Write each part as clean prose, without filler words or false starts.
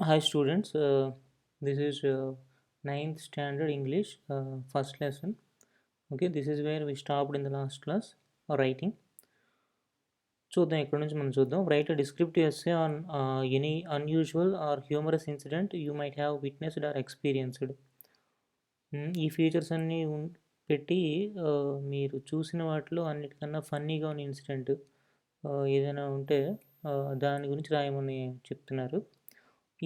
Hi students, this is ninth standard English first lesson. Okay, this is where we stopped in the last class. Writing. చూద్దాం ఇక్కడ నుంచి మనం చూద్దాం. Write a descriptive essay on any unusual or humorous incident you might have witnessed or experienced. ఈ features అన్నీ పెట్టి మీరు చూసిన వాటిలో అన్నిటికన్నా ఫన్నీగా ఉన్న ఇన్సిడెంట్ ఏదైనా ఉంటే దాని గురించి రాయమని చెప్తున్నారు.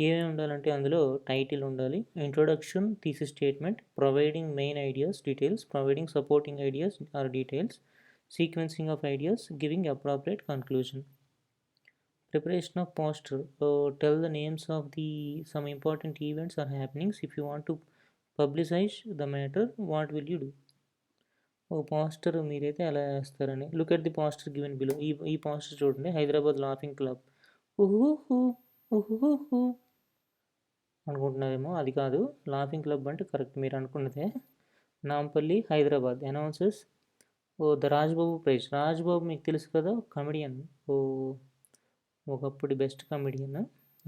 ఏమేమి ఉండాలంటే అందులో టైటిల్ ఉండాలి, introduction, thesis statement, providing main ideas details, providing supporting ideas or details, sequencing of ideas, giving appropriate conclusion. Preparation of poster. Tell the names of the some important events or happenings. If you want to publicize the matter, what will you do? ఓ poster మీరైతే ఎలా వేస్తారని. Look at the poster given below. ఈ poster చూడండి. Hyderabad laughing club. ఊహూ ఊహూ అనుకుంటున్నారేమో, అది కాదు. లాఫింగ్ క్లబ్ అంటే కరెక్ట్ మీరు అనుకున్నదే. Nampally Hyderabad announces the Rajbabu prize. Rajbabu మీకు తెలుసు కదా, కమెడియన్. ఒకప్పుడు బెస్ట్ కమెడియన్.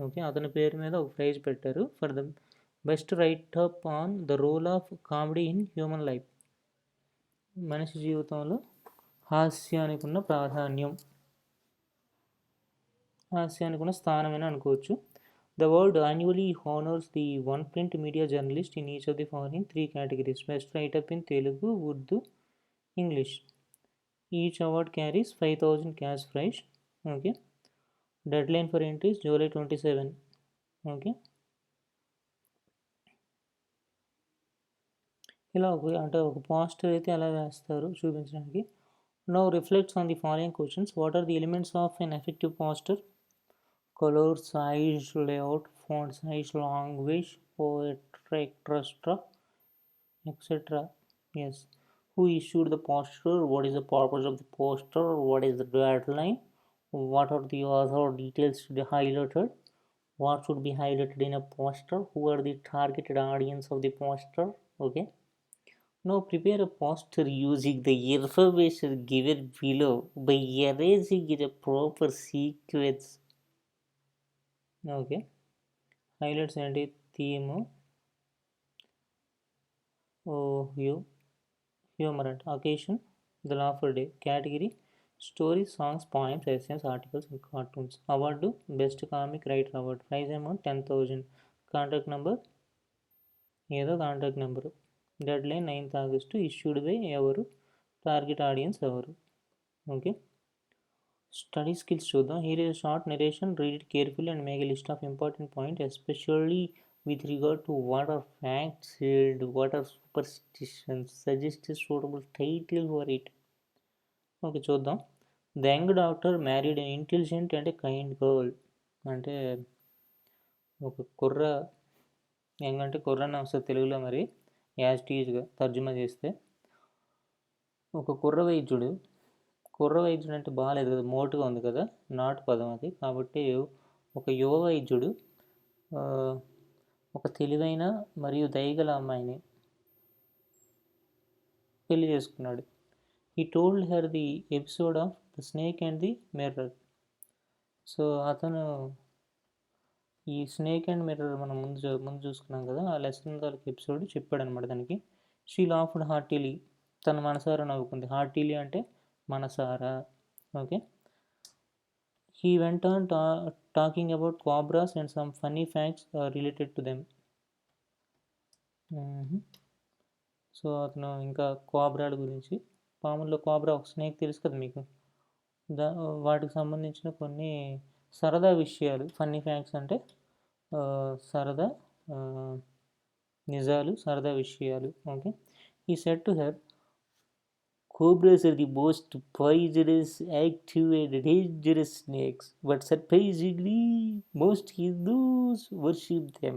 ఓకే, అతని పేరు మీద ఒక ప్రైజ్ పెట్టారు for the best write up on the role of comedy in human life. మనిషి జీవితంలో హాస్యానికి ఉన్న ప్రాధాన్యం, హాస్యానికి ఉన్న స్థానమని అనుకోవచ్చు. The award annually honors the one print media journalist in each of the following three categories: best write-up in Telugu, Urdu, English. Each award carries 5,000 cash prize. Okay. Deadline for entry is July 27. Okay. ఇలా అంటే ఒక poster అయితే ఎలా వేస్తారు చూపించడానికి. Now reflects on the following questions. What are the elements of an effective poster? Color, size, layout, font size, language, poetry, etc. Yes. Who issued the poster? What is the purpose of the poster? What is the deadline? What are the other details to be highlighted? What should be highlighted in a poster? Who are the targeted audience of the poster? Okay. Now prepare a poster using the information given below by arranging in a proper sequence. Okay. Highlights and theme. Humor and occasion, the lawful day. Category, stories, songs, poems, essays, articles, and cartoons. Award, best comic writer award. Prize amount 10,000. Contact number, ఏదో contact number. Deadline 9th August. Issued by ఎవరు, target audience ఎవరు. Okay. Study skills చూద్దాం. Here is short narration, read it carefully and make a list of important point especially with regard to what are facts and what are superstitions. Suggest a suitable title for it. Okay, చూద్దాం. The young doctor married an intelligent and a kind girl. అంటే ఒక కుర్ర, young అంటే కుర్రని వస్తుంది తెలుగులో, మరి as టీజ్గా తర్జుమా చేస్తే. ఒక కుర్ర వైద్యుడు అంటే బాగాలేదు కదా, మోటుగా ఉంది కదా, నాటు పదం అది. కాబట్టి ఒక యువ వైద్యుడు ఒక తెలివైన మరియు దయగల అమ్మాయిని పెళ్లి చేసుకున్నాడు. He told her the episode of the snake and the mirror. So అతను ఈ స్నేక్ అండ్ మిర్రర్ మనం ముందు చూసుకున్నాం కదా, ఆ లెసన్ తాలూకు ఎపిసోడ్ చెప్పాడు అనమాట దానికి. She laughed heartily. తన మనసారా నవ్వుకుంది. హార్టీలీ అంటే మనసారా. Okay. He went on talking about cobras and some funny facts related to them. So అతను ఇంకా కోబ్రాల గురించి, పాముల్లో కోబ్రా ఒక స్నేక్ తెలుసు కదా మీకు, వాటికి సంబంధించిన కొన్ని సరదా విషయాలు, ఫన్నీ ఫ్యాక్ట్స్ అంటే సరదా నిజాలు, సరదా విషయాలు. ఓకే. ఈ said to her, cobras are the most poisonous, active and dangerous snakes, but surprisingly most Hindus worship them.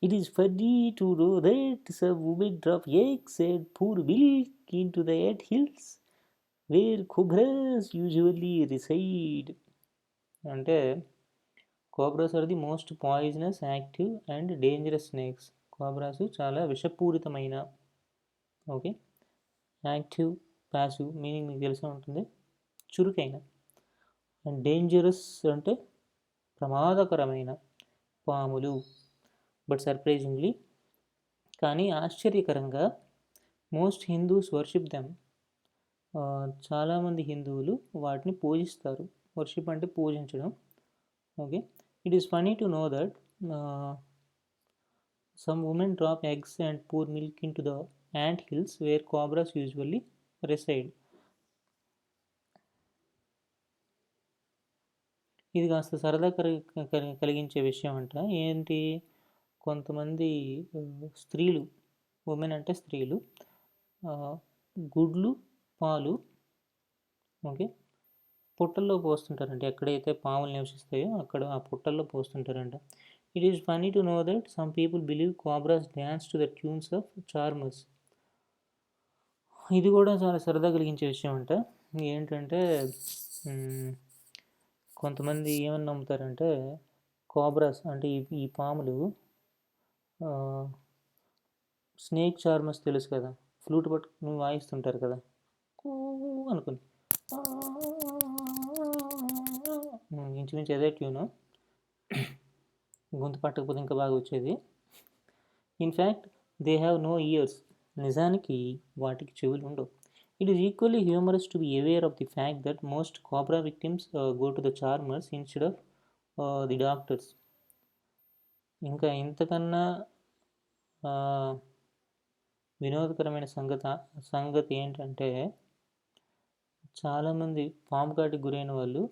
It is funny to know that some women drop eggs and pour milk into the ant hills where cobras usually reside. అంటే cobras are the most poisonous, active and dangerous snakes. Cobras చాలా విషపూరితమైన, okay, active, passive meaning మీకు తెలిసే ఉంటుంది, చురుకైన. And dangerous అంటే ప్రమాదకరమైన, పాములు. బట్ సర్ప్రైజింగ్లీ, కానీ ఆశ్చర్యకరంగా, మోస్ట్ హిందూస్ వర్షిప్ దెమ్. చాలామంది హిందువులు వాటిని పూజిస్తారు. వర్షిప్ అంటే పూజించడం. Okay, it is funny to know that some women drop eggs and pour milk into the ant hills where cobras usually reside. ఇది కాస్త సరదా కలిగించే విషయం అంట. ఏంటి, కొంతమంది స్త్రీలు, ఉమెన్ అంటే స్త్రీలు, గుడ్లు పాలు, ఓకే, పుట్టల్లో పోస్తుంటారంట. ఎక్కడైతే పాములు నివసిస్తాయో అక్కడ ఆ పుట్టల్లో పోస్తుంటారంట. It is funny to know that some people believe cobras dance to the tunes of charmers. ఇది కూడా చాలా సరదా కలిగించే విషయం అంట. ఏంటంటే కొంతమంది ఏమని నమ్ముతారంటే, కోబ్రాస్ అంటే ఈ పాములు స్నేక్ చార్మర్స్ తెలుసు కదా, ఫ్లూట్ పట్టుకుని వాయిస్తుంటారు కదా అనుకుని, ఇంచుమించు అదే ట్యూను, గొంతు పట్టకపోతే ఇంకా బాగా వచ్చేది. In fact they have no ears. నిజానికి వాటికి చెవులు ఉండవు. It is equally humorous to be aware of the fact that most cobra victims go to the charmers instead of the doctors. ఇంకా ఇంతకన్నా వినోదకరమైన సంగతి ఏంటంటే, చాలామంది పాము కాటికి గురైన వాళ్ళు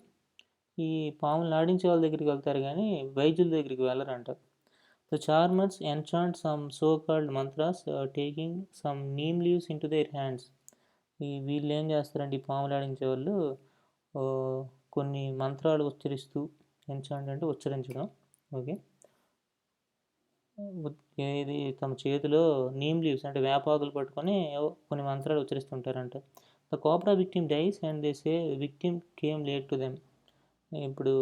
ఈ పాములు ఆడించే వాళ్ళ దగ్గరికి వెళ్తారు కానీ వైద్యుల దగ్గరికి వెళ్ళరంట. The charmers enchant some so-called mantras, taking some neem leaves into their hands. వీళ్ళు ఏం చేస్తారంటే, ఈ పాములు ఆడించే వాళ్ళు కొన్ని మంత్రాలు ఉచ్చరిస్తూ, ఎంచాంట్ అంటే ఉచ్చరించడం, ఓకే, ఏది తమ చేతిలో నీమ్ లీవ్స్ అంటే వేపాకులు పట్టుకొని కొన్ని మంత్రాలు ఉచ్చరిస్తుంటారంట. The cobra victim dies and they say victim came late to them. ఇప్పుడు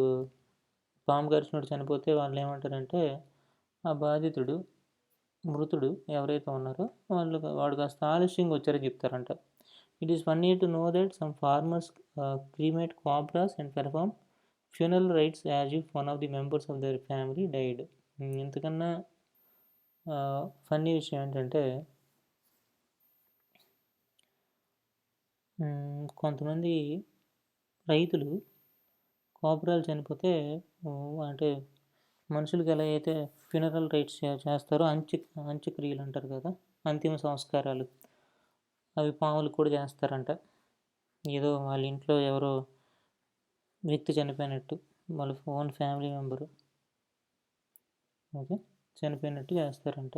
పాము కరిచినోడు చనిపోతే వాళ్ళు ఏమంటారంటే, ఆ బాధితుడు, మృతుడు ఎవరైతే ఉన్నారో వాడు కాస్త ఆలస్యంగా వచ్చారని చెప్తారంట. It is funny to know that some farmers cremate cobras and perform funeral rites as if one of the members of their family died. ఇంతకన్నా ఫన్నీ విషయం ఏంటంటే, కొంతమంది రైతులు కోబ్రాలు చనిపోతే అంటే మనుషులకి ఎలా అయితే ఫ్యూనరల్ రైట్స్ చేస్తారో, అంత్యక్రియలు అంటారు కదా, అంతిమ సంస్కారాలు, అవి పాములు కూడా చేస్తారంట. ఏదో వాళ్ళ ఇంట్లో ఎవరో వ్యక్తి చనిపోయినట్టు, వాళ్ళ ఓన్ ఫ్యామిలీ మెంబరు, ఓకే, చనిపోయినట్టు చేస్తారంట.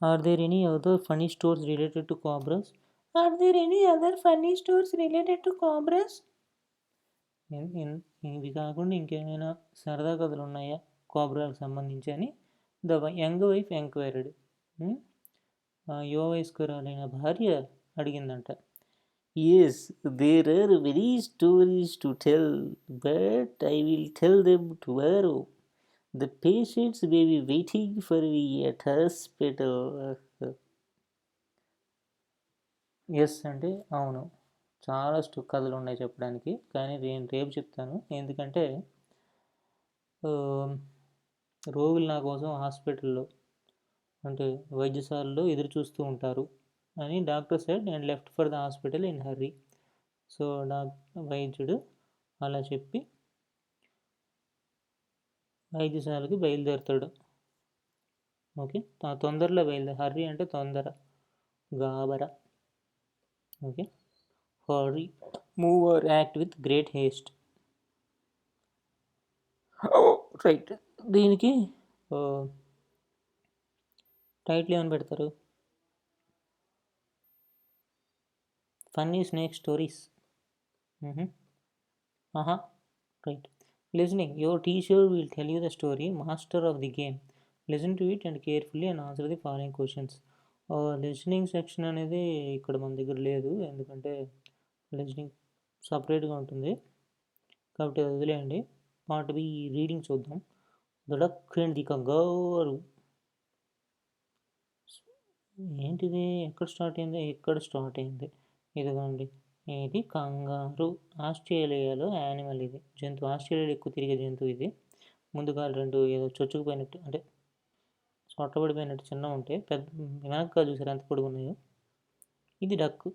Are there any other funny stories related to cobras? Are there any other funny stories related to cobras? ఇవి కాకుండా ఇంకేమైనా సరదా కథలు ఉన్నాయా కోబ్రాలకు సంబంధించి అని ద యంగ్ వైఫ్ ఎంక్వైర్డ్. యువ వయస్కురాలైన భార్య అడిగిందంట. Yes, there are very stories to tell, but I will tell them tomorrow. The patients may be waiting for me at hospital. Yes అంటే అవును, చాలా కథలు ఉన్నాయి చెప్పడానికి, కానీ నేను రేపు చెప్తాను. ఎందుకంటే రోగులు నా కోసం హాస్పిటల్లో అంటే వైద్యశాలలో ఎదురు చూస్తూ ఉంటారు అని doctor said and left for the hospital in hurry. So వైద్యుడు అలా చెప్పి వైద్యశాలకి బయలుదేరుతాడు. ఓకే, తొందరలో హర్రీ అంటే తొందర, గాబర, okay, hurry, move or act with great haste. Right, దీనికి టైటిల్ ఏమని పెడతారు? Funny snake stories. Right. Listening. Your teacher will tell you the story, master of the game. Listen to it and carefully and answer the following questions. Listening section అనేది ఇక్కడ మన దగ్గర లేదు, ఎందుకంటే listening సపరేట్గా ఉంటుంది కాబట్టి అది వదిలేయండి. పార్ట్ బి రీడింగ్ చూద్దాం. ద డక్ అండ్ ది కంగారు. ఏంటిది, ఎక్కడ స్టార్ట్ అయింది? ఇదిగోండి, ఇది కంగారు. ఆస్ట్రేలియాలో యానిమల్ ఇది, జంతువు. ఆస్ట్రేలియాలో ఎక్కువ తిరిగే జంతువు ఇది. ముందుగా రెండు ఏదో చొచ్చుకుపోయినట్టు, అంటే సొట్టబడిపోయినట్టు చిన్నగా ఉంటాయి. పెద్ద వెనక చూసారు ఎంత పొడుగున్నాయో. ఇది డక్.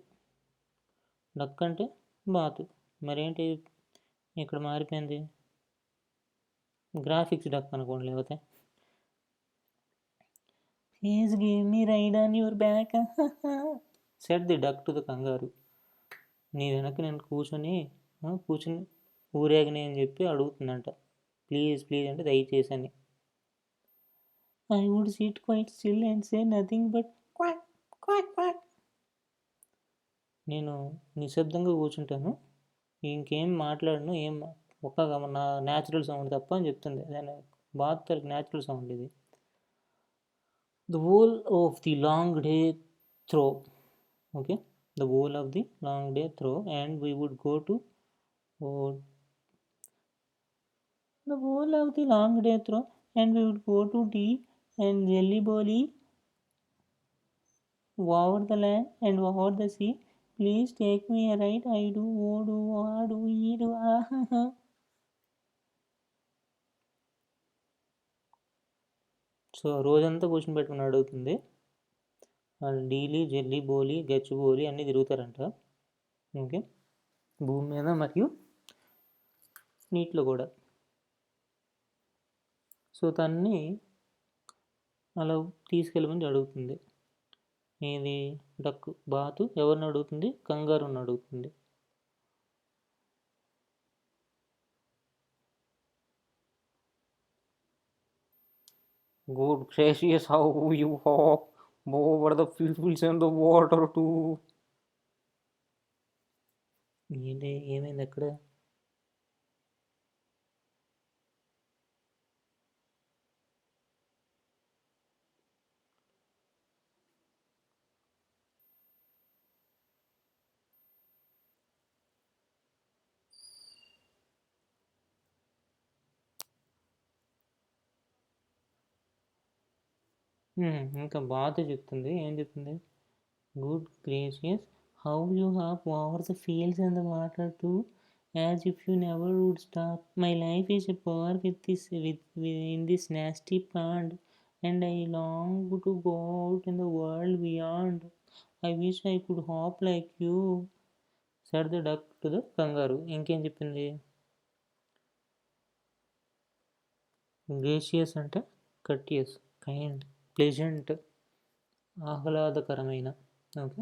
డక్ అంటే బాతు. మరేంటి ఇక్కడ మారిపోయింది? గ్రాఫిక్స్ డక్ అనుకోండి. లేకపోతే please give me ride on your back set the duck to the kangaroo. నీ వెనక నేను కూర్చొని ఊరేగని అని చెప్పి అడుగుతుందంట. ప్లీజ్ ప్లీజ్ అంటే దయచేసి అని. I would sit quite still and say nothing but quack quack quack. నేను నిశ్శబ్దంగా కూర్చుంటాను, ఇంకేం మాట్లాడను, ఒక నా న్యాచురల్ సౌండ్ తప్ప అని చెప్తుంది. దాని బాత్ న్యాచురల్ సౌండ్ ఇది. The whole of the long day through, okay, the whole of the long day through, and we would go to the whole of the long day through, and we would go to tea and jelly bolly over the land and over the sea. Please take me a ride. I do, oh do, ah do, ee do, ah. So రోజంతా కూర్చొని పెట్టుకుని అడుగుతుంది. వాళ్ళు డీలీ, jelly, బోలి, గచ్చిబోలి అన్నీ తిరుగుతారంట. Okay, భూమి మీద మరియు నీటిలో కూడా. సో తన్ని అలా తీసుకెళ్ళమని అడుగుతుంది. ఇది డక్కు. బాతు ఎవరిని అడుగుతుంది? కంగారుని అడుగుతుంది. Good gracious, how you hop over the fields and the water too. ఏంటి, ఏమైంది అక్కడ? ఇంకా బాతు చెప్తుంది. ఏం చెప్తుంది? Good gracious, how you hop over the fields and the water two, as if you never would stop. My life is a par in this nasty pond, and I long to go out in the world beyond. I wish I could hop like you, said the duck to the kangaroo. ఇంకేం చెప్పింది? Gracious అంటే courteous, kind, pleasant, ఆహ్లాదకరమైన. Okay,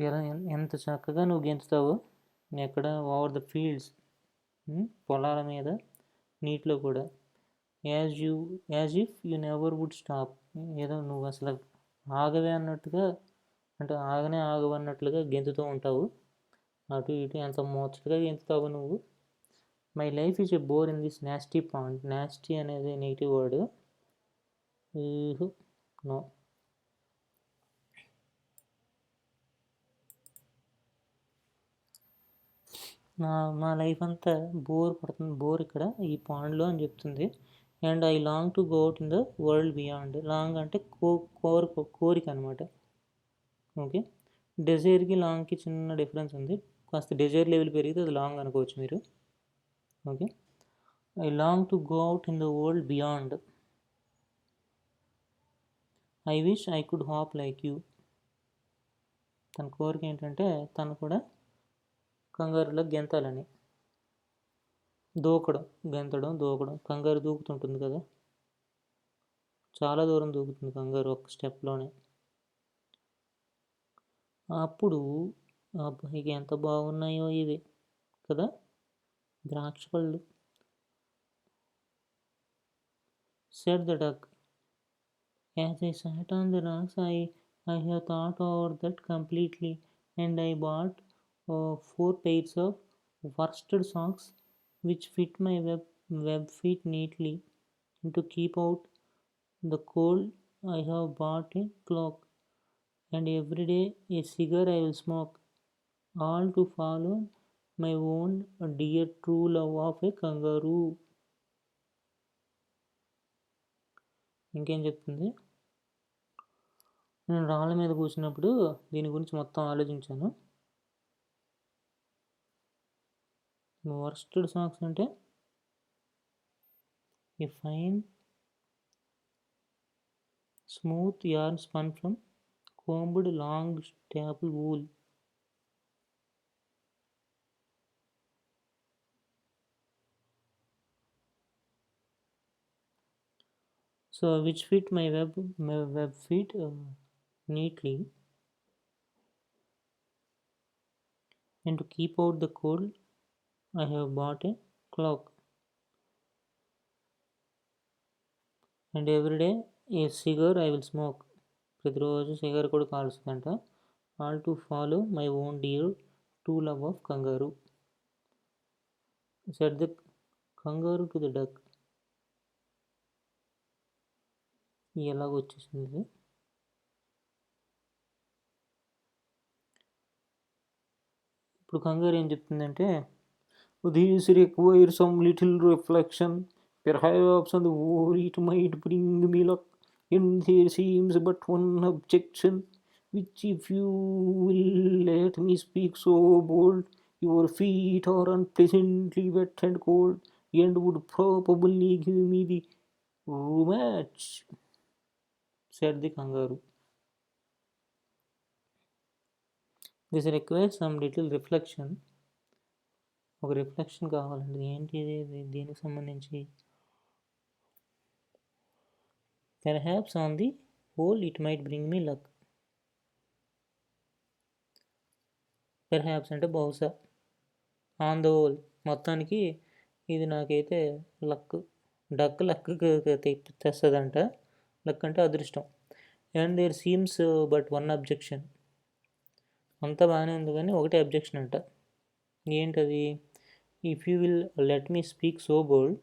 ఎలా ఎంత చక్కగా నువ్వు గెంతుతావు. ఎక్కడ? Over the fields, పొలాల మీద, నీటిలో కూడా. As if you never would stop, ఏదో నువ్వు అసలు ఆగవే అన్నట్టుగా, అంటే ఆగవన్నట్లుగా గెంతుతూ ఉంటావు. అటు ఇటు ఎంత ముచ్చటగా గెంతుతావు నువ్వు. My life is a bore in this nasty point. Nasty అనేది నెగిటివ్ వర్డ్. నో, మా లైఫ్ అంతా బోర్ పడుతుంది, బోర్ ఇక్కడ ఈ పాండ్లో అని చెప్తుంది. And I long to go out in the world beyond. Long అంటే కోరిక అనమాట. ఓకే, డెజైర్కి లాంగ్కి చిన్న డిఫరెన్స్ ఉంది. కాస్త డెజైర్ లెవెల్ పెరిగితే అది లాంగ్ అనుకోవచ్చు మీరు. Okay, I long to go out in the world beyond. I wish I could hop like you. తన కోరిక ఏంటంటే తను కూడా కంగారులో గెంతాలని. గెంతడం, దూకడం. కంగారు దూకుతుంటుంది కదా, చాలా దూరం దూకుతుంది కంగారు ఒక స్టెప్లోనే. అప్పుడు అబ్బాయికి ఎంత బాగున్నాయో ఇవి కదా, ద్రాక్ష పళ్ళు. said the duck. As I sat on the rocks, I have thought over that completely, and I bought 4 pairs of worsted socks which fit my web feet neatly. And to keep out the cold, I have bought a cloak, and every day a cigar I will smoke, all to follow my own dear true love of a kangaroo. ఇంకేం చెప్తుంది? నేను రాళ్ళ మీద కూర్చున్నప్పుడు దీని గురించి మొత్తం ఆలోచించాను. worsted socks అంటే a fine smooth yarn spun from combed long staple wool. So which fit my web feet neatly, and to keep out the cold I have bought a cloak, and every day a cigar I will smoke. ప్రతిరోజు cigar కూడా కాల్చుదంట. All to follow my own dear true love of kangaroo, said the kangaroo to the duck. ఎలాగ వచ్చేసింది ఇది? ఇప్పుడు కంగారు ఏం చెప్తుందంటే, this requires some little reflection. Perhaps on the whole it might bring me luck. And there seems but one objection, which if you will let me speak so bold, your feet are unpleasantly wet and cold, and would probably give me the rheumatic, said the kangaroo. This requires some little reflection. ఒక reflection కావాలండి. ఏంటి ఇది? దీనికి సంబంధించి perhaps on the whole it might bring me luck. Perhaps అంటే బహుశా, on the whole మొత్తానికి ఇది నాకైతే లక్, డక్ లక్ తెస్తుందంట. లక్ అంటే అదృష్టం. And there seems but one objection. అంతా బాగానే ఉంది కానీ ఒకటే అబ్జెక్షన్ అంట. ఏంటది? If you will let me speak so bold,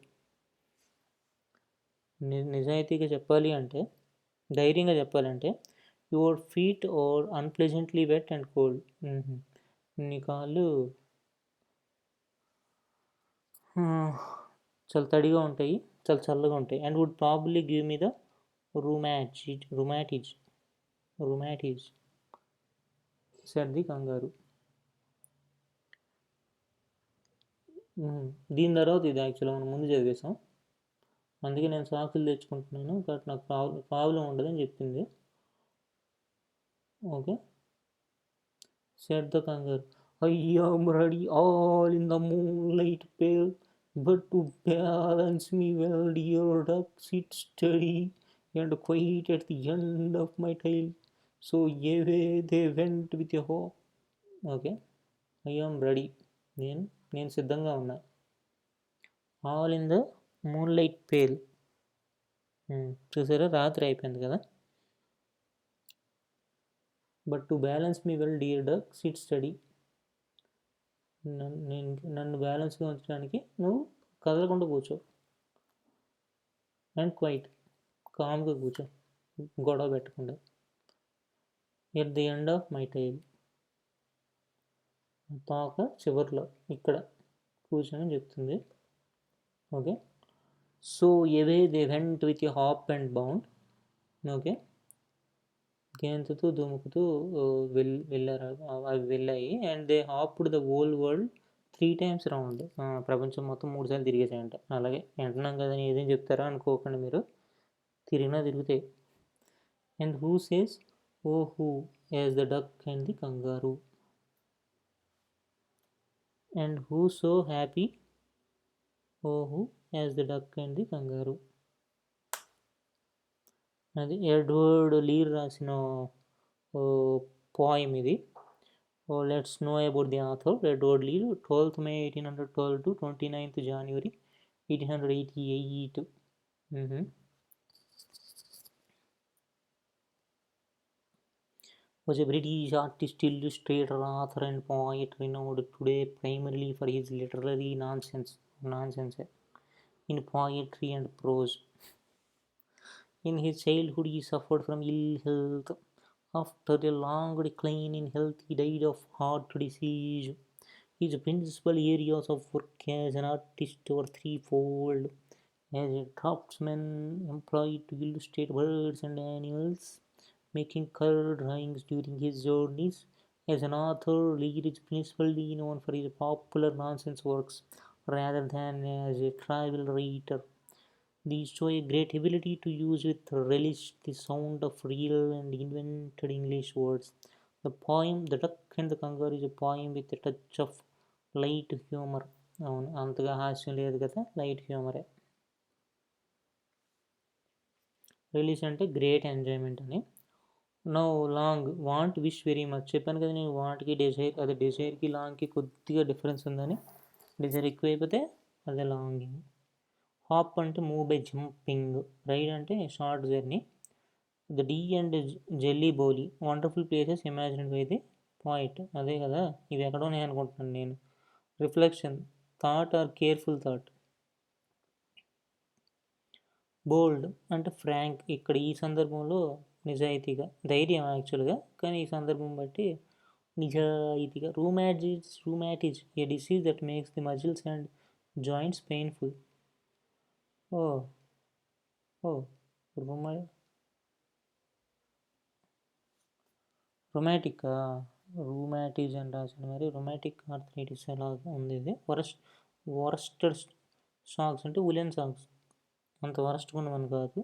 నిజాయితీగా చెప్పాలి అంటే, ధైర్యంగా చెప్పాలంటే, your feet are unpleasantly wet and cold. నీ కాళ్ళు చాలా తడిగా ఉంటాయి, చాలా చల్లగా ఉంటాయి. And would probably give me the rheumatism, said the kangaroo. దీని తర్వాత ఇది యాక్చువల్గా మనం ముందు చదివేసాం, అందుకే నేను సాకులు తెచ్చుకుంటున్నాను, కాబట్టి నాకు ప్రాబ్లం ఉండదని చెప్పింది. Okay, said the kangaroo. I am ready all in the moonlight pale, but to balance me well, dear duck, sit steady and quiet at the end of my tail. So away they went with a hop. Okay, I am ready, నేను సిద్ధంగా ఉన్నా. All in the moonlight pale, చూసారా రాత్రి అయిపోయింది కదా. But to balance me well dear duck sit steady, నన్ను బ్యాలెన్స్గా ఉంచడానికి నువ్వు కదలకుండా కూర్చో. అండ్ క్వైట్, కామ్గా కూర్చో, గొడవ పెట్టకుండా. At the end of my tail, తోక చివర్లో ఇక్కడ కూర్చొని చెప్తుంది. Okay, so away they went with a hop and bound. Okay, గెంతుతూ దుముకుతూ వెళ్ళారు, అవి వెళ్ళాయి. And they hopped the whole world 3 times round. ప్రపంచం మొత్తం 3 సార్లు తిరిగేసాయంట. అలాగే వింటున్నాం కదా అని ఏదేం చెప్తారా అనుకోకండి మీరు, తిరిగినా తిరుగుతాయి. And who says oh who as the duck and the kangaroo, and who so happy oh who as the duck and the kangaroo. అది ఎడ్వర్డ్ లీర్ రాసిన పోయం ఇది. Let's know about the author. Edward Lear, 12th May 1812 to 29th January 1888. Was a British artist, illustrator, author and poet renowned today primarily for his literary nonsense in poetry and prose. In his childhood he suffered from ill health. After a long decline in health he died of heart disease. His principal areas of work as an artist were threefold: as a craftsman employed to illustrate birds and animals, making color drawings during his journeys, As an author, Lear is principally known for his popular nonsense works rather than as a trivial writer. These show a great ability to use with relish the sound of real and invented English words. The poem The Duck and the Kangaroo is a poem with a touch of light humor. అవును అంతగా హాస్యం లేదు కదా light హ్యూమరే. Relish అంటే great enjoyment అని. No long want wish very much చెప్పాను కదా నేను వాంట్కి డిజైర్ అదే డిజైర్కి లాంగ్కి కొద్దిగా డిఫరెన్స్ ఉందని. డిజైర్ ఎక్కువ అయిపోతే అదే లాంగింగ్. హాప్ అంటే మూవ్ బై జంపింగ్. రైడ్ అంటే short journey. The Dee and Jelly Bo Lee wonderful places imagined by the point. అదే కదా ఇవి ఎక్కడో నేను అనుకుంటున్నాను నేను. Reflection thought or careful thought. Bold అంటే ఫ్రాంక్. ఇక్కడ ఈ సందర్భంలో నిజాయితీగా ధైర్యం యాక్చువల్గా కానీ ఈ సందర్భం బట్టి నిజాయితీగా. Rheumatism a disease that makes the muscles and joints painful. Oh oh roma romantic rheumatism అని రాసిన మరి రొమాటిక్ ఆర్థరైటిస్ అలాగా ఉంది. ఇది వరస్టెడ్ సాక్స్ అంటే ఉలెన్ సాక్స్ అంత వరస్ట్గా ఉన్నవని కాదు.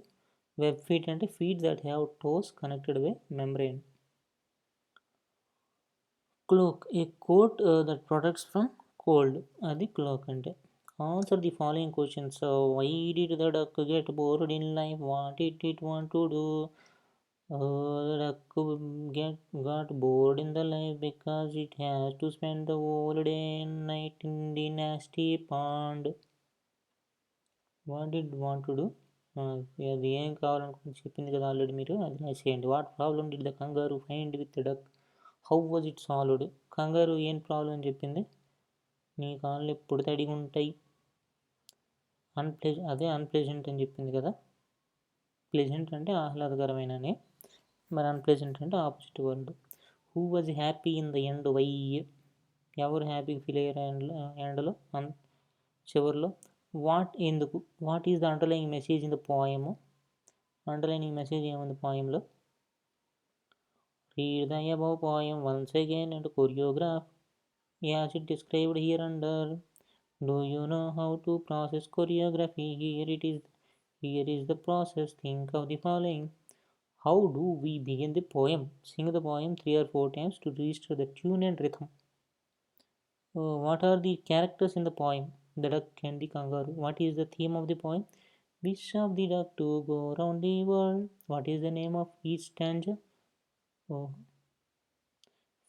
వెబ్ ఫీట్ అంటే feet that have toes connected by membrane. Cloak a coat that protects from cold అది క్లోక్ అంటే. Answer the following questions. Why did the duck get bored in life? What did it want to do? The duck got bored in the life because it has to spend the whole day and night in the nasty pond. What did want to do? అది ఏం కావాలనుకుంటే చెప్పింది కదా already మీరు అది రాసేయండి. What problem did the కంగారు find with the duck? How was it solved? కంగారు ఏం ప్రాబ్లం అని చెప్పింది? నీ కాళ్ళు ఎప్పుడు తడిగా ఉంటాయి. అదే అన్ప్లెజెంట్ అని చెప్పింది కదా. ప్లెజెంట్ అంటే ఆహ్లాదకరమైనని, మరి అన్ప్లెజెంట్ అంటే opposite word. Who was happy in the end? Why? ఎవరు హ్యాపీగా ఫీల్ అయ్యారు ఎండ్లో చివరిలో? వాట్ ఎందుకు? What is the underlining message in the poem? Underlining message ఏముంది పోయంలో? Read the above poem once again and choreograph as it described here under. Do you know how to process choreography? Here is the process. Think of the following. How do we begin the poem? Sing the poem 3 or 4 times to register the tune and rhythm. What are the characters in the poem? The duck and the kangaroo. What is the theme of the poem? Wish of the duck to go round the world. What is the name of each stanza? Oh.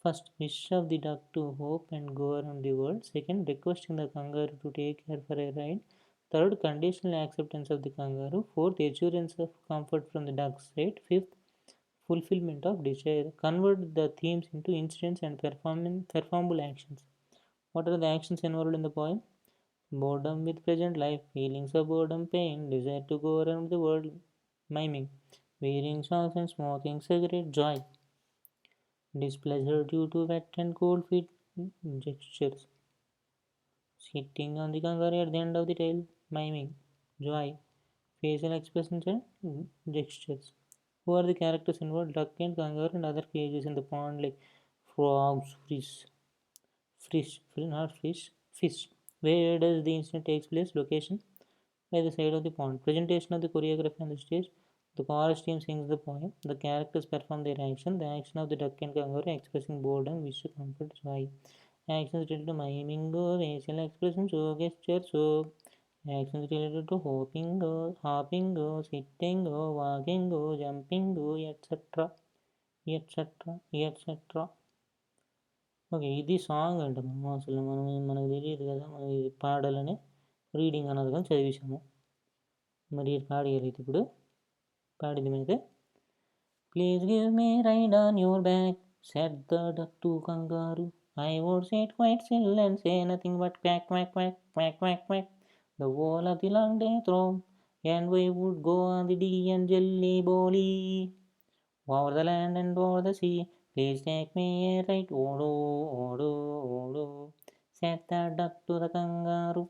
First, wish of the duck to hope and go around the world. Second, requesting the kangaroo to take her for a ride. Third, conditional acceptance of the kangaroo. Fourth, assurance of comfort from the duck's side. Fifth, fulfillment of desire. Convert the themes into incidents and performable actions. What are the actions involved in the poem? Boredom with present life, feelings of boredom, pain, desire to go around the world, miming, wearing socks and smoking cigarette, joy, displeasure due to wet and cold feet, gestures, sitting on the kangaroo at the end of the tail, miming, joy, facial expressions and gestures. Who are the characters involved? Duck and kangaroo and other creatures in the pond like frogs, fish. Where does the incident takes place? Location by the side of the pond. Presentation of the choreography on the stage. The chorus team sings the poem. The characters perform their action. The action of the duck and kangaroo expressing boredom, wish, comfort, joy. Actions related to miming, facial expressions, gestures, actions related to hopping, sitting, walking, jumping, etc. etc. Okay ఇది song అంట. మనకు తెలియదు కదా మనం ఇది పాడాలని reading అన్నది కానీ చదివేశాము. మరి పాడగలిగితే ఇప్పుడు పాడింది మీదే. Please give me ride on your back said the duck to kangaroo. I would sit quite still and say nothing but quack quack quack quack quack quack the whole of the long day through, and we would go on the D and jelly bolly over the land and over the sea. Please take me a ride, odo, odo, odo. Said the duck to the kangaroo.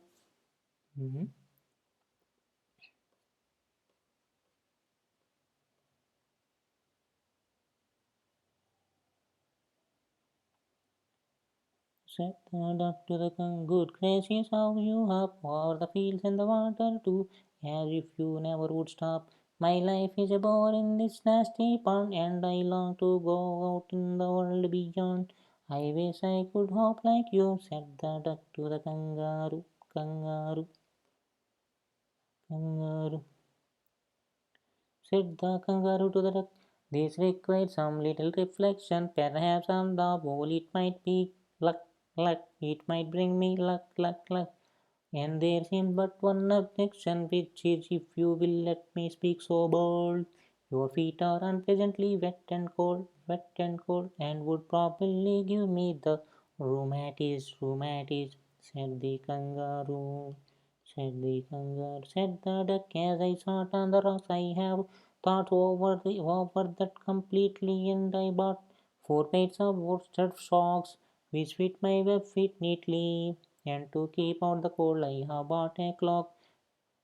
Said the duck to the cock, good gracious, how you hop over the fields and the water too, as if you never would stop. My life is a bore in this nasty pond, and I long to go out in the world beyond. I wish I could hop like you, said the duck to the kangaroo, kangaroo, kangaroo. Said the kangaroo to the duck, this requires some little reflection. Perhaps on the whole it might be luck, luck. It might bring me luck, luck, luck. And there seems but one objection, which is if you will let me speak so bold. Your feet are unpleasantly wet and cold, and would probably give me the rheumatiz, said the kangaroo. Said the duck, as I sat on the rocks. I have thought over that completely, and I bought 4 pairs of worsted socks, which fit my web feet neatly. And to keep out the cold, I have bought a clock,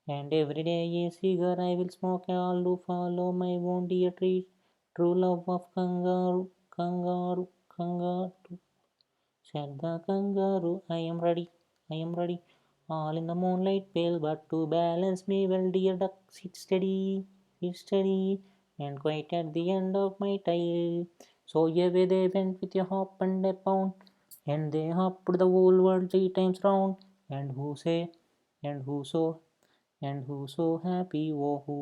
and every day a cigar I will smoke, all to follow my own dear true love of kangaroo. Said the kangaroo, I am ready. All in the moonlight pale, but to balance me well, dear duck, sit steady, and quite at the end of my tail. So away they went with a hop and a pound, and they hopped the whole world 3 times round. And who say, and who so, and who so happy, oh who,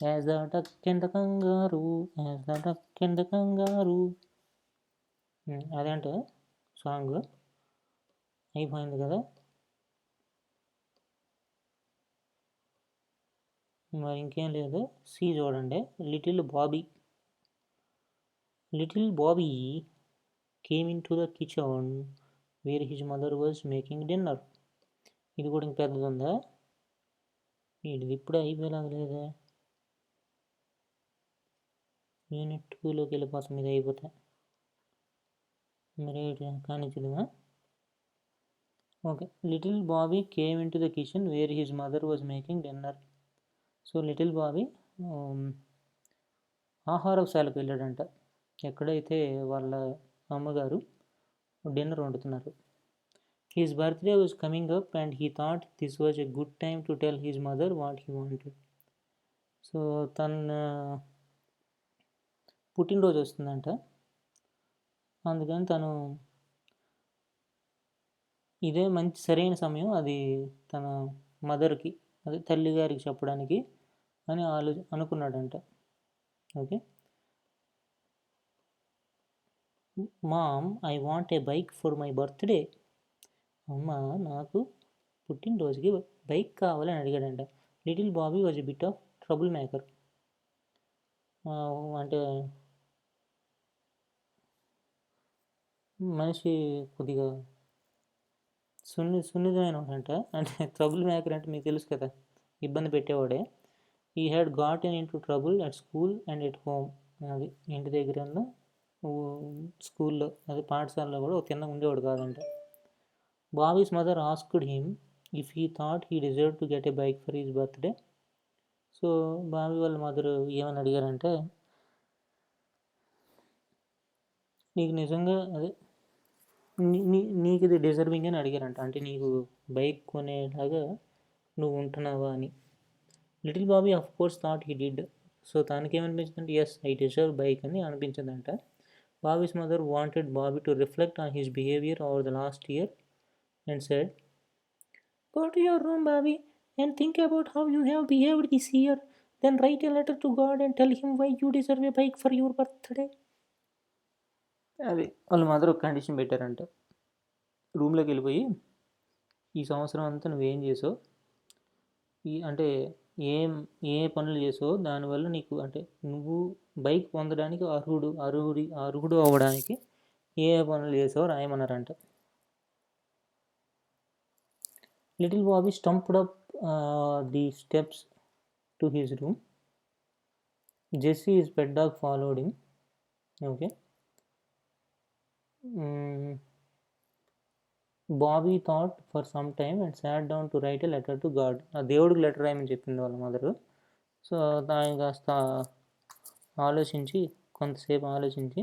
as the duck and the kangaroo, as the duck and the kangaroo. అదేంటే song అయిపోయింది కదా. మరి ఇంకేం లేదు. See చూడండి. Little Bobby came in to the kitchen where his mother was making dinner. ఇది కూడా ఇంక పెద్దది ఉందా. ఇది ఇప్పుడే అయిపోయేలాగా లేదా. యూనిట్ 2లోకి వెళ్ళిపోతాం ఇది అయిపోతే. మరి కానిచ్చిదిగా. Okay. Little Bobby came in to the kitchen where his mother was making dinner. So little Bobby ఆహారశాలకు వెళ్ళాడంట, ఎక్కడైతే వాళ్ళ అమ్మగారు డిన్నర్ వండుతున్నారు. His birthday was coming up and he thought this was a good time to tell his mother what he wanted. So తన పుట్టినరోజు వస్తుందంట, అందుకని తను ఇదే మంచి సరైన సమయం అది తన మదర్కి, అదే తల్లిగారికి చెప్పడానికి అని అనుకున్నాడంట. Okay. Mom, I want a bike for my birthday. అమ్మ, నాకు పుట్టినరోజుకి బైక్ కావాలని అడిగాడంట. Little Bobby was a bit of trouble maker. అంటే మనిషి కొద్దిగా సున్నితమైన అంట. అంటే ట్రబుల్ మేకర్ అంటే మీకు తెలుసు కదా, ఇబ్బంది పెట్టేవాడే. He had gotten in to trouble at school and at home. అది ఇంటి దగ్గర స్కూల్లో, అది పాఠశాలలో కూడా తిన్నగా ఉండేవాడు కాదంట. Bobby's mother asked him if he thought he deserve to get a bike for his birthday. So Bobby వాళ్ళ మదర్ ఏమని అడిగారంటే, నీకు నిజంగా అదే నీకు ఇది డిజర్వింగ్ అని అడిగారంట, అంటే నీకు బైక్ కొనేలాగా నువ్వు ఉంటున్నావా అని. Little Bobby of course thought he did. So తనకేమనిపించిందంటే, ఎస్ ఐ డిజర్వ్ బైక్ అని అనిపించిందంట. Bobby's mother wanted Bobby to reflect on his behaviour over the last year and said, go to your room, Bobby, and think about how you have behaved this year. Then write a letter to God and tell him why you deserve a bike for your birthday. అది వాళ్ళ mother ఒక condition పెట్టారంట. రూమ్లోకి వెళ్ళిపోయి, ఈ సంవత్సరం అంతా నువ్వేం చేసావు, అంటే ఏ పనులు చేసావు, దానివల్ల నీకు అంటే నువ్వు బైక్ పొందడానికి అర్హుడు అవ్వడానికి ఏ పనులు చేసావో రాయమన్నారంట. Little Bobby stumped up the steps to his room. Jessie, his pet dog, followed him. Okay. Bobby thought for some time and sat down to write a letter to God. దేవుడికి letter రాయమని చెప్పింది వాళ్ళ mother. So ఆయన కాస్త కొంతసేపు ఆలోచించి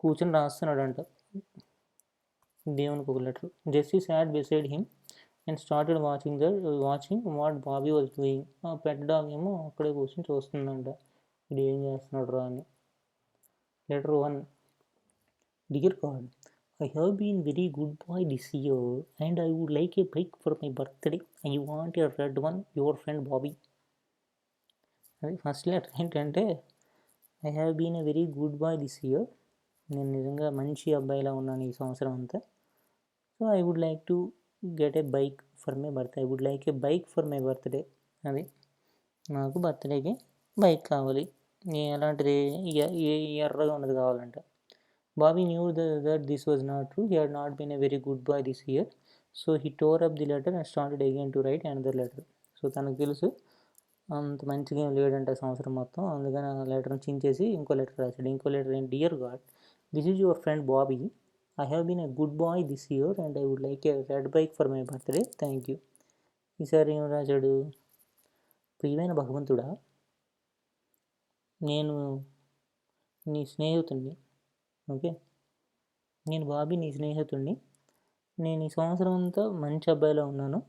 కూర్చొని రాస్తున్నాడంట. దేవునికి ఒక letter. Jessie sat beside him and started watching what Bobby was doing. ఆ పెట్ డాగ్ ఏమో అక్కడే కూర్చొని చూస్తుందంట, ఇది ఏం చేస్తున్నాడు రా అని. Letter 1. Dear God, I have been very good boy this year and I would like a bike for my birthday. I want a red one, your friend Bobby. అది ఫస్ట్ లెటర్ ఏంటంటే, I have been a very good boy this year, నేను నిజంగా మంచి అబ్బాయిలా ఉన్నాను ఈ సంవత్సరం అంతా. So I would like to get a bike for my birthday. I would like a bike for my birthday. అది నాకు బర్త్డేకి బైక్ కావాలి. ఎలాంటిది? ఎర్రగా ఉన్నది కావాలంట. Bobby knew that this was not true. He had not been a very good boy this year. So he tore up the letter and started again to write another letter. So తనకు తెలుసు అంత మంచిగా ఏం లేడంటే సంవత్సరం మొత్తం, అందుకని ఆ లెటర్ని చించేసి ఇంకో లెటర్ రాశాడు. ఇంకో లెటర్ ఏంటి? Dear God, this is your friend Bobby. I have been a good boy this year and I would like a red bike for my birthday. Thank you. ఈసారి ఏం రాశాడు? ప్రియమైన భగవంతుడా, నేను నీ స్నేహితుడిని. ఓకే, నేను బాబీ నీ స్నేహితుడిని. నేను ఈ సంవత్సరం అంతా మంచి అబ్బాయిలో ఉన్నాను.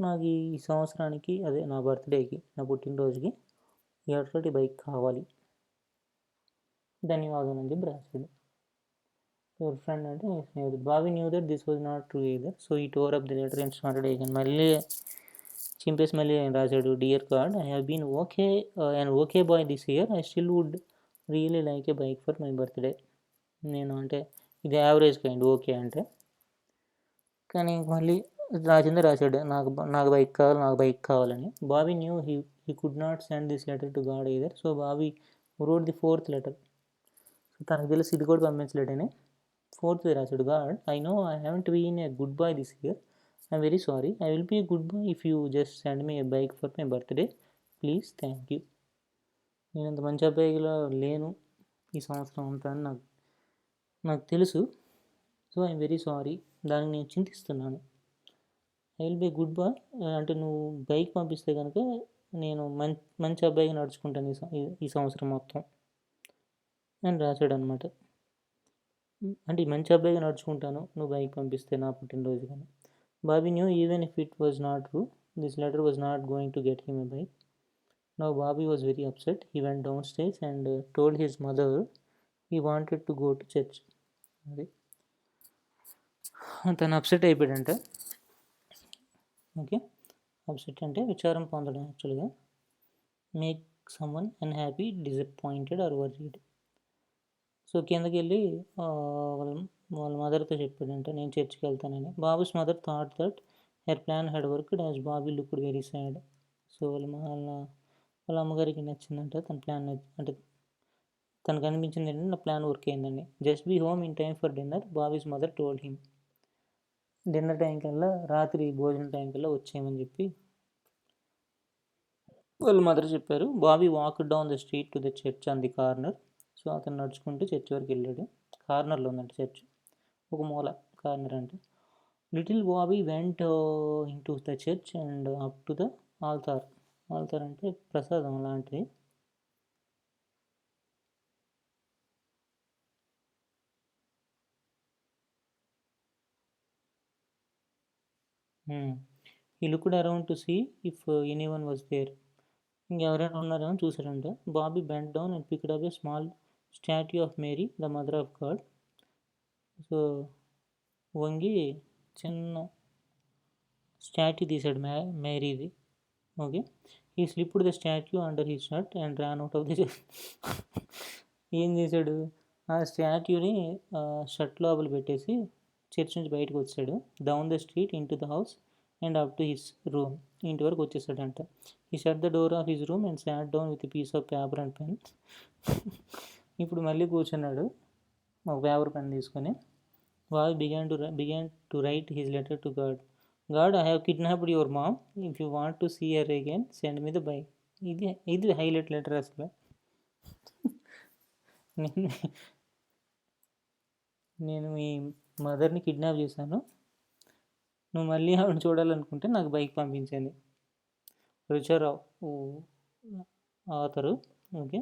నాకు ఈ సంవత్సరానికి, అదే నా బర్త్డేకి, నా పుట్టినరోజుకి ఎర్రటి బైక్ కావాలి. ధన్యవాదాలు అని చెప్పి రాశాడు. యువర్ ఫ్రెండ్ అంటే నీ స్నేహితుడు. Bobby knew that this was not true either. So he tore up the letter and started again. మళ్ళీ చింపేసి మళ్ళీ రాశాడు. Dear God, I have been okay boy this year. I still would really like a bike for my birthday. నేను అంటే ఇది average kind okay అంటే, కానీ మళ్ళీ రాశాడు నాకు బైక్ కావాలని. Bobby knew he could not send this letter to God either. So Bobby wrote the 4th letter. So తనకు తెలిసి ఇది కూడా పంపించలేడని 4th రాశాడు. God, I know I haven't been a good boy this year. I'm very sorry. I will be a good boy if you just send me a bike for my birthday please. Thank you. నేను అంత మంచి అబ్బాయిలో లేను ఈ సంవత్సరం అంతా అని నాకు తెలుసు. సో ఐఎమ్ వెరీ సారీ, దానికి నేను చింతిస్తున్నాను. I will be good boy అంటే నువ్వు బైక్ పంపిస్తే కనుక నేను మంచి అబ్బాయిగా నడుచుకుంటాను ఈ సంవత్సరం మొత్తం అని రాశాడు అనమాట. అంటే మంచి అబ్బాయిగా నడుచుకుంటాను నువ్వు బైక్ పంపిస్తే నా పుట్టినరోజు కానీ. Bobby new even if it was not true this letter was not going to get him a bike. Now Bobby was very upset. He went down stairs and told his mother he wanted to go to church. అది తను upset అయిపోయాడంట. Okay, upset అంటే విచారం పొందడం యాక్చువల్గా. Make someone unhappy, disappointed or worried. So కిందకి వెళ్ళి వాళ్ళ మదర్తో చెప్పాడంటే నేను చర్చ్కి వెళ్తానని. Bobby's mother thought that her plan had worked as Bobby looked very sad. So వాళ్ళ అమ్మగారికి నచ్చిందంట తన ప్లాన్, అంటే తనకు అనిపించింది ఏంటంటే నా ప్లాన్ వర్క్ అయిందండి. Just be home in time for dinner, Bobby's mother told him. Dinner time కల్లా, రాత్రి భోజనం టైం కల్లా వచ్చేయమని చెప్పి వాళ్ళ మదర్ చెప్పారు. Bobby walk down the street to the church on the corner. So అతను నడుచుకుంటూ చర్చ్ వరకు వెళ్ళాడు. కార్నర్లో ఉందంట చర్చ్, ఒక మూల కార్నర్ అంటే. Little Bobby went in to the church and up to the altar. Altar అంటే ప్రసాదం లాంటిది. He looked around to see if anyone was there. ఇంకెవరైనా ఉన్నారేమో చూసాడంట. Bobby bent down and picked up a small statue of Mary the mother of God. So వంగి చిన్న statue తీసాడు మేరీది. Okay, he slipped the statue under his shirt and ran out of the ఏం చేశాడు? ఆ స్టాట్యూని షర్ట్ లోపల పెట్టేసి church నుంచి బయటకు వచ్చాడు. Down the street in to the house and up to his room. ఇంటి వరకు వచ్చేసాడంట. ఈ shut the door of his room and sat down with peace of paper and pen. ఇప్పుడు మళ్ళీ కూర్చున్నాడు ఒక పేపర్ పెన్ తీసుకొని. Bobby began to write his letter to God. God, I have kidnapped your mom. If you want to see her again, send me the bike. ఇది highlight letter అసలు. నేను మీ మదర్ని kidnap చేశాను, నువ్వు మళ్ళీ ఆవిడ చూడాలనుకుంటే నాకు బైక్ పంపించండి. రుచారావు ఆథరు. ఓకే,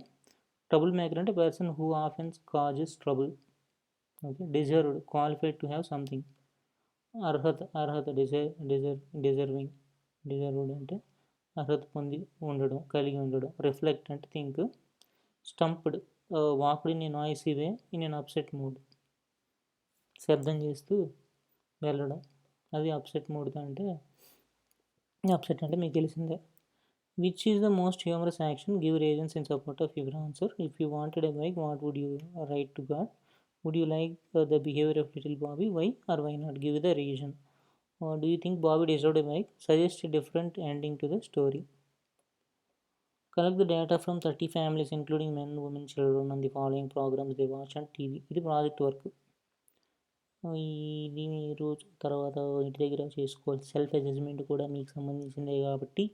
ట్రబుల్ మేకర్ అంటే person who offence causes trouble. Okay, deserved, qualified to have something. అర్హత డిజర్వింగ్. డిజర్వ్డ్ అంటే అర్హత పొంది ఉండడం, కలిగి ఉండడం. రిఫ్లెక్ట్ అంటే think. Stumped, walked in a noisy way in N upset mood. శబ్దం చేస్తూ వెళ్ళడం, అది అప్సెట్ మూడ్ అంటే. అప్సెట్ అంటే మీకు తెలిసిందే. Which is the most humorous action? Give reasons in support of your answer. If you wanted a bike, what would you write to God? Would you like the behaviour of little Bobby? Why or why not? Give the reason. Do you think Bobby deserved a bike? Suggest a different ending to the story. Collect the data from 30 families, including men, women, children, on the following programs they watch on TV. ఇది project work. ఇది మీరు తర్వాత ఇంటి దగ్గర చేసుకోవాలి. Self assessment కూడా మీకు సంబంధించిందే కాబట్టి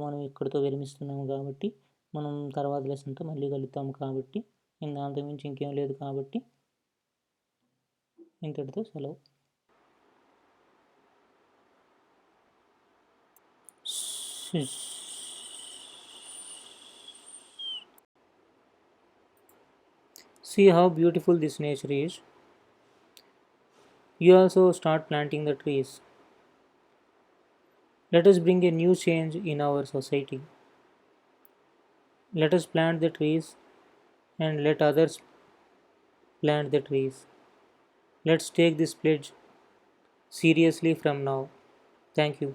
మనం ఇక్కడితో విరమిస్తున్నాము కాబట్టి మనం తర్వాత లెసన్తో మళ్ళీ కలుద్దాము కాబట్టి నేను దాంతో మించి ఇంకేం లేదు కాబట్టి ఇంతటితో సెలవు. See how beautiful this nature is. You also start planting the trees. Let us bring a new change in our society. Let us plant the trees and let others plant the trees. Let's take this pledge seriously from now. Thank you.